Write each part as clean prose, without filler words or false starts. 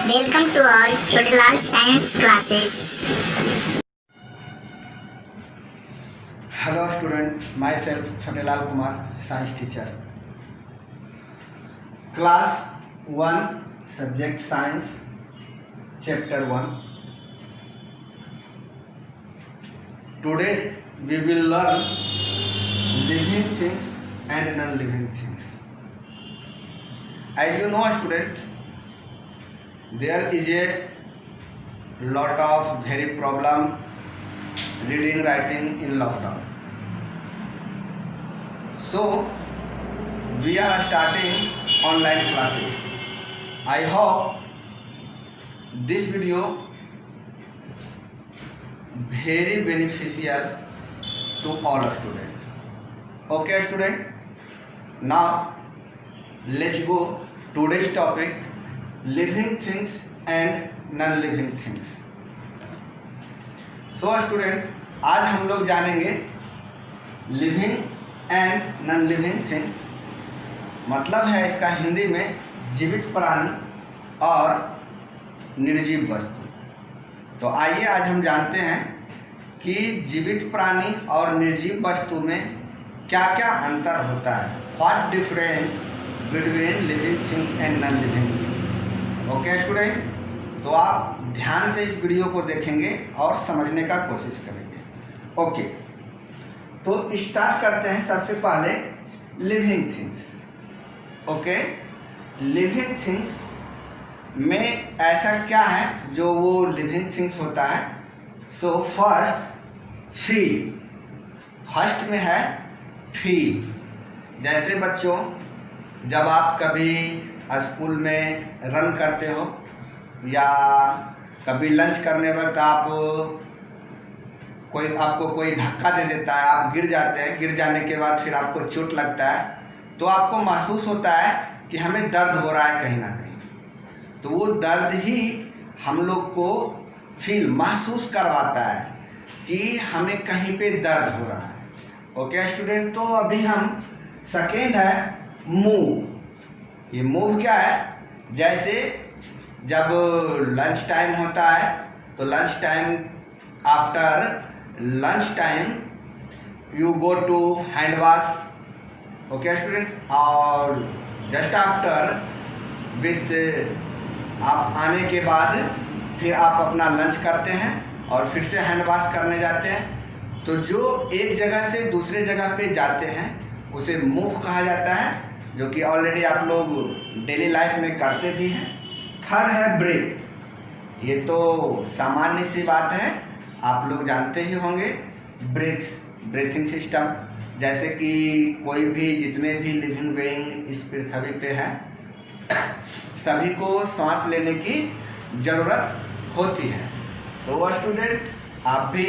Welcome to our Chotilal Science classes. Hello student, myself Chotilal Kumar, science teacher. Class 1, subject science, chapter 1. Today we will learn living things and non-living things. As you know student, there is a lot of very problem reading writing in lockdown. So we are starting online classes. I hope this video very beneficial to all students. Okay student, now let's go today's topic, living things and non-living things. So student, आज हम लोग जानेंगे living and non living things, मतलब है इसका हिंदी में जीवित प्राणी और निर्जीव वस्तु। तो आइए आज हम जानते हैं कि जीवित प्राणी और निर्जीव वस्तु में क्या क्या अंतर होता है, what difference between living things and non living things. Okay student, तो आप ध्यान से इस वीडियो को देखेंगे और समझने का कोशिश करेंगे। ओके, तो स्टार्ट करते हैं सबसे पहले living things. Okay, living things में ऐसा क्या है जो वो लिविंग थिंग्स होता है। सो फर्स्ट फील, फर्स्ट में है फील। जैसे बच्चों, जब आप कभी स्कूल में रन करते हो या कभी लंच करने वक्त आपको कोई धक्का दे देता है, आप गिर जाते हैं, गिर जाने के बाद फिर आपको चोट लगता है, तो आपको महसूस होता है कि हमें दर्द हो रहा है कहीं ना कहीं। तो वो दर्द ही हम लोग को फील महसूस करवाता है कि हमें कहीं पे दर्द हो रहा है। ओके स्टूडेंट, तो अभी हम सेकेंड है मूव। ये मूव क्या है, जैसे जब लंच टाइम होता है तो lunch time, after lunch time you go to hand wash. Okay student, और जस्ट आफ्टर विथ आप आने के बाद फिर आप अपना लंच करते हैं और फिर से हैंड वॉश करने जाते हैं। तो जो एक जगह से दूसरे जगह पे जाते हैं उसे मूव कहा जाता है, जो कि ऑलरेडी आप लोग डेली लाइफ में करते भी हैं। थर्ड है ब्रेथ। ये तो सामान्य सी बात है, आप लोग जानते ही होंगे। ब्रीथिंग सिस्टम, जैसे कि कोई भी जितने भी लिविंग बीइंग इस पृथ्वी पे हैं सभी को सांस लेने की ज़रूरत होती है। तो स्टूडेंट, आप भी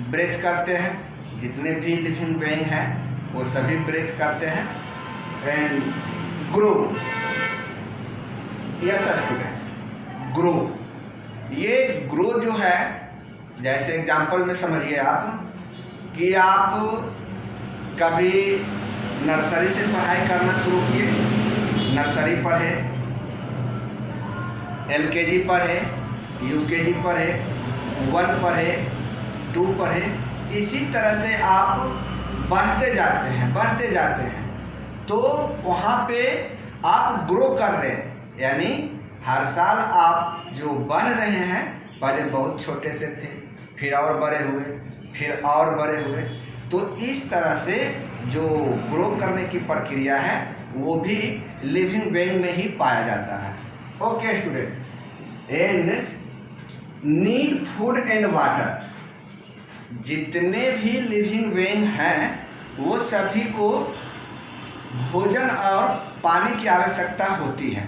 ब्रेथ करते हैं, जितने भी लिविंग बीइंग हैं वो सभी ब्रेथ करते हैं। And grow, yes student, grow. ये ग्रो जो है, जैसे एग्जांपल में समझिए आप कि आप कभी नर्सरी से पढ़ाई करना शुरू किए, नर्सरी पढ़े, LKG पढ़े, UKG पढ़े, 1 पढ़े, 2 पढ़े, इसी तरह से आप बढ़ते जाते हैं। तो वहाँ पे आप ग्रो कर रहे हैं, यानी हर साल आप जो बढ़ रहे हैं, पहले बहुत छोटे से थे, फिर और बड़े हुए, फिर और बड़े हुए। तो इस तरह से जो ग्रो करने की प्रक्रिया है वो भी लिविंग बीइंग में ही पाया जाता है। Okay student, and need food and water. जितने भी लिविंग बीइंग हैं वो सभी को भोजन और पानी की आवश्यकता होती है।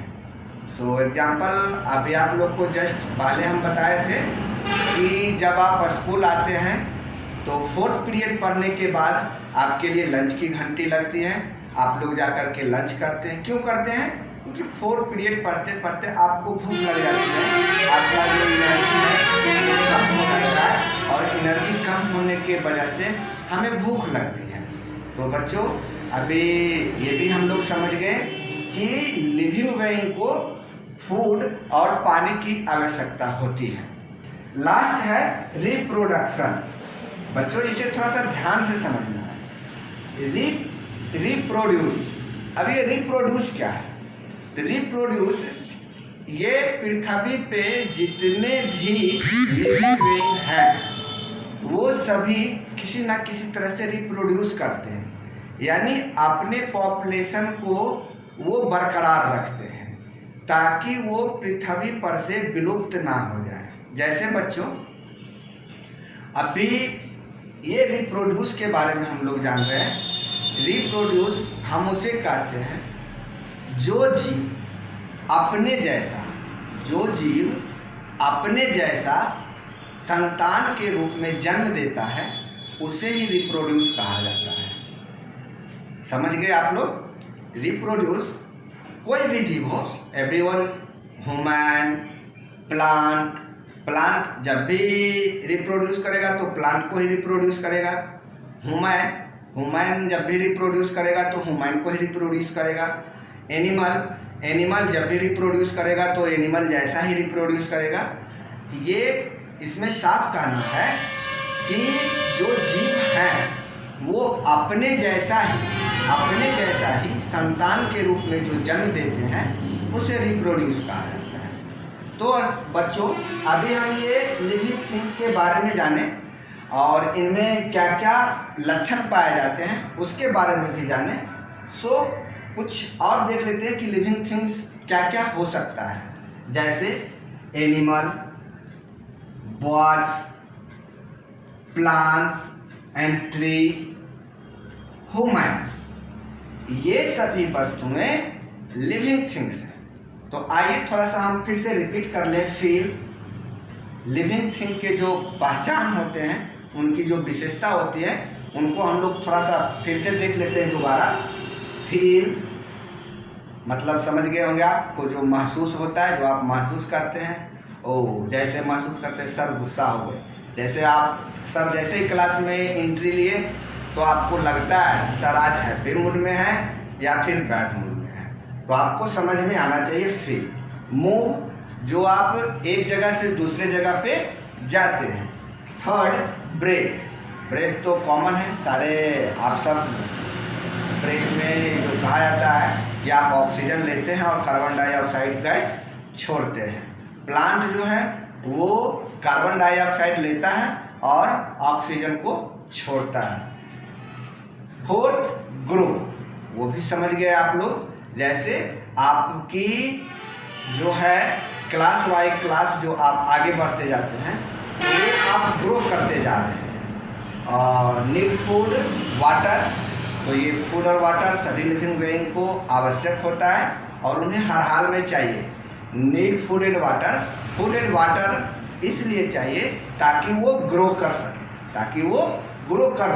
सो एग्जाम्पल अभी आप लोग को जस्ट पहले हम बताए थे कि जब आप स्कूल आते हैं तो 4th पीरियड पढ़ने के बाद आपके लिए लंच की घंटी लगती है, आप लोग जाकर के लंच करते हैं। क्यों करते हैं? क्योंकि 4th पीरियड पढ़ते पढ़ते आपको भूख लग जाती है, आपका जो एनर्जी है कम हो जाता है और एनर्जी कम होने के वजह से हमें भूख लगती है। तो बच्चों, अभी ये भी हम लोग समझ गए कि लिविंग बीइंग को फूड और पानी की आवश्यकता होती है। लास्ट है रिप्रोडक्शन। बच्चों इसे थोड़ा सा ध्यान से समझना है। रिप्रोड्यूस, अब ये रिप्रोड्यूस क्या है? तो रिप्रोड्यूस ये पृथ्वी पे जितने भी लिविंग बीइंग हैं वो सभी किसी ना किसी तरह से रिप्रोड्यूस करते हैं, यानी अपने पॉपुलेशन को वो बरकरार रखते हैं ताकि वो पृथ्वी पर से विलुप्त ना हो जाए। जैसे बच्चों अभी ये रिप्रोड्यूस के बारे में हम लोग जान रहे हैं। रिप्रोड्यूस हम उसे कहते हैं जो जीव अपने जैसा संतान के रूप में जन्म देता है उसे ही रिप्रोड्यूस कहा जाता है। समझ गए आप लोग? रिप्रोड्यूस कोई भी जीव हो, एवरीवन, ह्यूमन, प्लांट जब भी रिप्रोड्यूस करेगा तो प्लांट को ही रिप्रोड्यूस करेगा। ह्यूमन जब भी रिप्रोड्यूस करेगा तो ह्यूमन को ही रिप्रोड्यूस करेगा। एनिमल जब भी रिप्रोड्यूस करेगा तो एनिमल जैसा ही रिप्रोड्यूस करेगा। ये इसमें साफ कहना है कि जो जीव हैं वो अपने जैसा ही संतान के रूप में जो जन्म देते हैं उसे रिप्रोड्यूस कहा जाता है। तो बच्चों अभी हम ये लिविंग थिंग्स के बारे में जाने और इनमें क्या क्या लक्षण पाए जाते हैं उसके बारे में भी जाने। सो कुछ और देख लेते हैं कि लिविंग थिंग्स क्या क्या हो सकता है। जैसे animal, birds, plants and tree, human, ये सभी वस्तुएं लिविंग थिंग्स हैं। तो आइए थोड़ा सा हम फिर से रिपीट कर लें। फील, लिविंग थिंग के जो पहचान होते हैं, उनकी जो विशेषता होती है, उनको हम लोग थोड़ा सा फिर से देख लेते हैं दोबारा। फील मतलब समझ गए होंगे आपको, जो महसूस होता है, जो आप महसूस करते हैं। जैसे महसूस करते हैं सर गुस्सा हो गए, जैसे आप सर जैसे ही क्लास में एंट्री लिए तो आपको लगता है सर आज हैप्पी मूड में है या फिर बैड मूड में है, तो आपको समझ में आना चाहिए फील। मूव, जो आप एक जगह से दूसरे जगह पे जाते हैं। थर्ड ब्रेथ तो कॉमन है, सारे आप सब ब्रेथ में जो कहा जाता है कि आप ऑक्सीजन लेते हैं और कार्बन डाइऑक्साइड गैस छोड़ते हैं। प्लांट जो है वो कार्बन डाइऑक्साइड लेता है और ऑक्सीजन को छोड़ता है। फोर्थ ग्रो, वो भी समझ गए आप लोग। जैसे आपकी जो है क्लास बाय क्लास जो आप आगे बढ़ते जाते हैं वो आप ग्रो करते जा रहे हैं। और नीड फूड, वाटर, तो ये फूड और वाटर सभी लिविंग बीइंग को आवश्यक होता है और उन्हें हर हाल में चाहिए। नीड फूड एंड वाटर इसलिए चाहिए ताकि वो ग्रो कर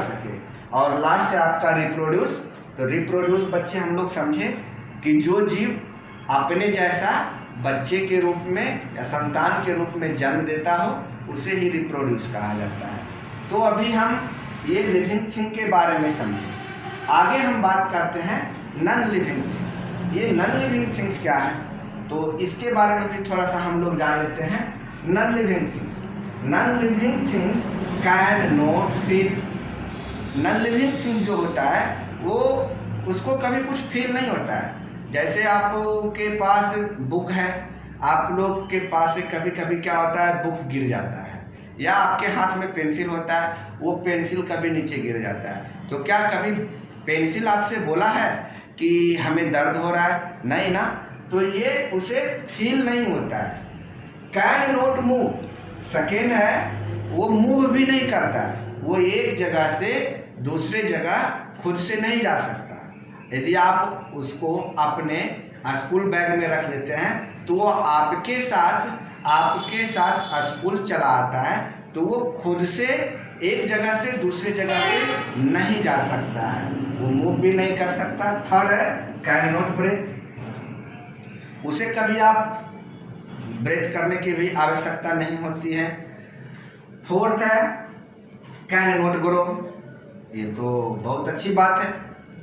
सके। और लास्ट है आपका रिप्रोड्यूस। तो रिप्रोड्यूस बच्चे हम लोग समझे कि जो जीव अपने जैसा बच्चे के रूप में या संतान के रूप में जन्म देता हो उसे ही रिप्रोड्यूस कहा जाता है। तो अभी हम ये लिविंग थिंग के बारे में समझे। आगे हम बात करते हैं नॉन लिविंग थिंग्स। ये नॉन लिविंग थिंग्स क्या है तो इसके बारे में भी थोड़ा सा हम लोग जान लेते हैं। Non living things can not feel. Non living things जो होता है वो उसको कभी कुछ फील नहीं होता है। जैसे आपके पास बुक है, आप लोग के पास से कभी कभी क्या होता है बुक गिर जाता है, या आपके हाथ में पेंसिल होता है वो पेंसिल कभी नीचे गिर जाता है, तो क्या कभी पेंसिल आपसे बोला है कि हमें दर्द हो रहा है? नहीं ना, तो ये उसे फील नहीं होता है। कैन नॉट मूव, सेकेंड है वो मूव भी नहीं करता है, वो एक जगह से दूसरे जगह खुद से नहीं जा सकता। यदि आप उसको अपने स्कूल बैग में रख लेते हैं तो वो आपके साथ स्कूल चला आता है, तो वो खुद से एक जगह से दूसरे जगह पे नहीं जा सकता है, वो मूव भी नहीं कर सकता। थर्ड है कैन नॉट ब्रेथ, उसे कभी आप ब्रेथ करने की भी आवश्यकता नहीं होती है। फोर्थ है कैन नॉट ग्रो, ये तो बहुत अच्छी बात है।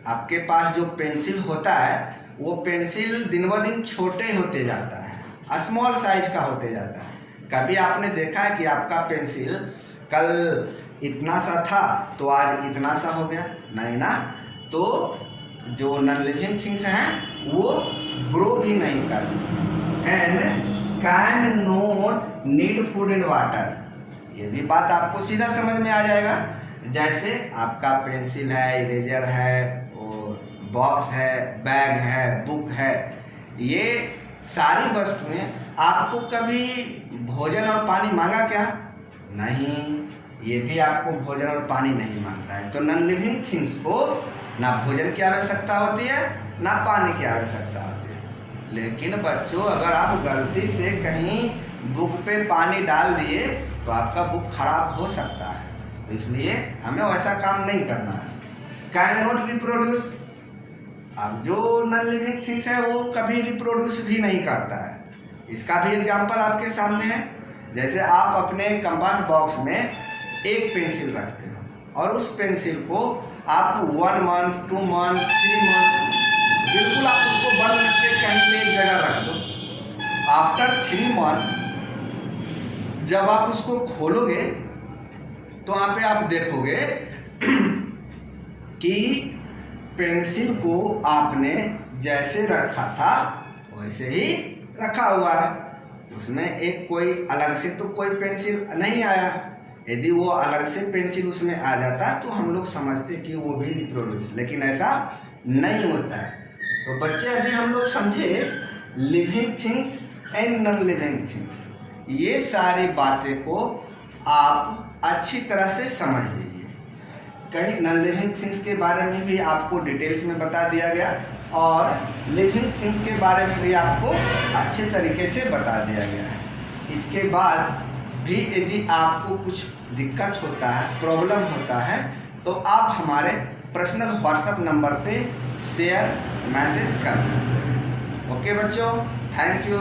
आपके पास जो पेंसिल होता है वो पेंसिल दिन ब दिन छोटे होते जाता है, स्मॉल साइज का होते जाता है। कभी आपने देखा है कि आपका पेंसिल कल इतना सा था तो आज इतना सा हो गया? नहीं ना। तो जो नॉन लिविंग थिंग्स हैं वो ग्रो भी नहीं करती and can not need food and water. ये भी बात आपको सीधा समझ में आ जाएगा। जैसे आपका पेंसिल है, इरेजर है, और बॉक्स है, बैग है, बुक है, ये सारी वस्तुएं आपको कभी भोजन और पानी मांगा क्या? नहीं, ये भी आपको भोजन और पानी नहीं मांगता है। तो नॉन लिविंग थिंग्स को ना भोजन की आवश्यकता होती है ना पानी की आवश्यकता होती है। लेकिन बच्चों, अगर आप गलती से कहीं बुक पे पानी डाल दिए तो आपका बुक खराब हो सकता है। तो इसलिए हमें वैसा काम नहीं करना है। कैन नॉट रिप्रोड्यूस, अब जो नॉन लिविंग थिंग्स है वो कभी रिप्रोड्यूस भी नहीं करता है। इसका भी एग्जांपल आपके सामने है। जैसे आप अपने कंपास बॉक्स में एक पेंसिल रखते हो और उस पेंसिल को आप 1 मंथ, 2 मंथ, 3 मंथ बिल्कुल आप उसको बंद करके कहीं पे एक जगह रख दो। आफ्टर 3 मंथ जब आप उसको खोलोगे तो वहाँ पे आप देखोगे कि पेंसिल को आपने जैसे रखा था वैसे ही रखा हुआ है। उसमें एक कोई अलग से तो कोई पेंसिल नहीं आया। यदि वो अलग से पेंसिल उसमें आ जाता तो हम लोग समझते कि वो भी रिप्रोड्यूस, लेकिन ऐसा नहीं होता है। तो बच्चे, अभी हम लोग समझे living things and non living things. ये सारी बातें को आप अच्छी तरह से समझ लीजिए। कहीं नॉन लिविंग थिंग्स के बारे में भी आपको डिटेल्स में बता दिया गया और लिविंग थिंग्स के बारे में भी आपको अच्छे तरीके से बता दिया गया है। इसके बाद भी यदि आपको कुछ दिक्कत होता है, प्रॉब्लम होता है, तो आप हमारे पर्सनल व्हाट्सएप नंबर पे शेयर मैसेज कर सकते हैं। ओके बच्चों, थैंक यू।